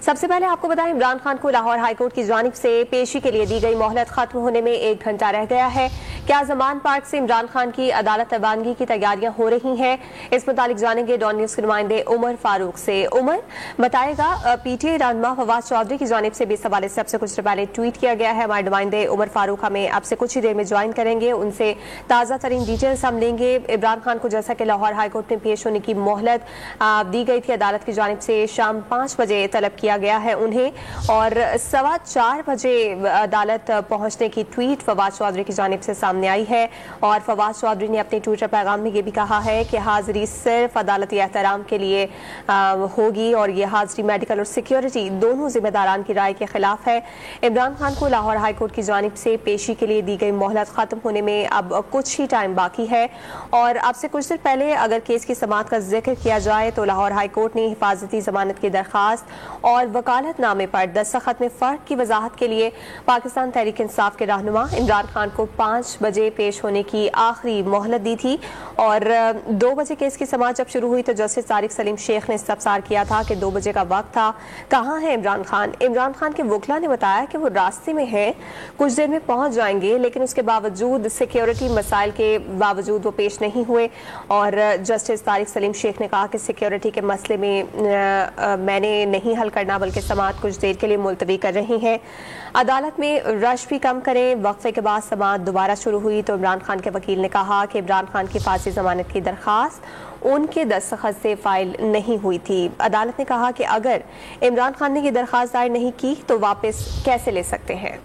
सबसे पहले आपको बताएं, इमरान खान को लाहौर हाईकोर्ट की जानिब से पेशी के लिए दी गई मोहलत खत्म होने में 1 घंटा रह गया है। क्या जमान पार्क से इमरान खान की अदालत रवानगी की तैयारियां हो रही हैं? इस मुतालिक जानेंगे डॉन न्यूज के नुमाइंदे उमर फारूक से। उमर बताएगा, पीटीआई रहनुमा फवाद चौधरी की जानिब से भी इस हवाले से अब से कुछ देर पहले ट्वीट किया गया है। हमारे नुमाइंदे उमर फारूक हमें अब से कुछ ही देर में ज्वाइन करेंगे, उनसे ताज़ा तरीन डिटेल्स हम लेंगे। इमरान खान को जैसा कि लाहौर हाईकोर्ट में पेश होने की मोहलत दी गई थी अदालत की जानिब से, शाम 5 बजे तलब किया गया है उन्हें, और 4:15 बजे अदालत पहुंचने की ट्वीट फवाद चौधरी की जानिब से सामने आई है। और फवाद चौधरी ने अपने ट्विटर पैगाम में ये भी कहा है कि हाजिरी सिर्फ अदालती एहतराम के लिए होगी और ये हाजिरी मेडिकल और सिक्योरिटी दोनों जिम्मेदारान की राय के खिलाफ है। इमरान खान को लाहौर हाईकोर्ट की जानिब से पेशी के लिए दी गई मोहलत खत्म होने में अब कुछ ही टाइम बाकी है। और अब से कुछ देर पहले अगर केस की समाअत का जिक्र किया जाए तो लाहौर हाईकोर्ट ने हिफाजती जमानत की दरखास्त और वकालतनामे पर दस्तखत में फर्क की वजाहत के लिए पाकिस्तान तहरीक इंसाफ के रहनुमा इमरान खान को 5 बजे पेश होने की आखिरी मोहलत दी थी। और 2 बजे केस की समाअत जब शुरू हुई तो जस्टिस तारिक सलीम शेख ने इस्तफसार किया था कि 2 बजे का वक्त था, कहाँ है इमरान खान। इमरान खान के वकला ने बताया कि वो रास्ते में हैं, कुछ देर में पहुंच जाएंगे, लेकिन उसके बावजूद सिक्योरिटी मसाइल के बावजूद वो पेश नहीं हुए। और जस्टिस तारिक सलीम शेख ने कहा कि सिक्योरिटी के मसले में मैंने नहीं हल करना, बल्कि समाअत कुछ देर के लिए मुलतवी कर रही हैं। अदालत में रश भी कम करें। वक्फे के बाद समाअत दोबारा शुरू हुई तो इमरान खान के वकील ने कहा कि इमरान खान की फांसी जमानत की दरखास्त उनके दस्तखत से फाइल नहीं हुई थी। अदालत ने कहा कि अगर इमरान खान ने ये दरखास्त दायर नहीं की तो वापस कैसे ले सकते हैं।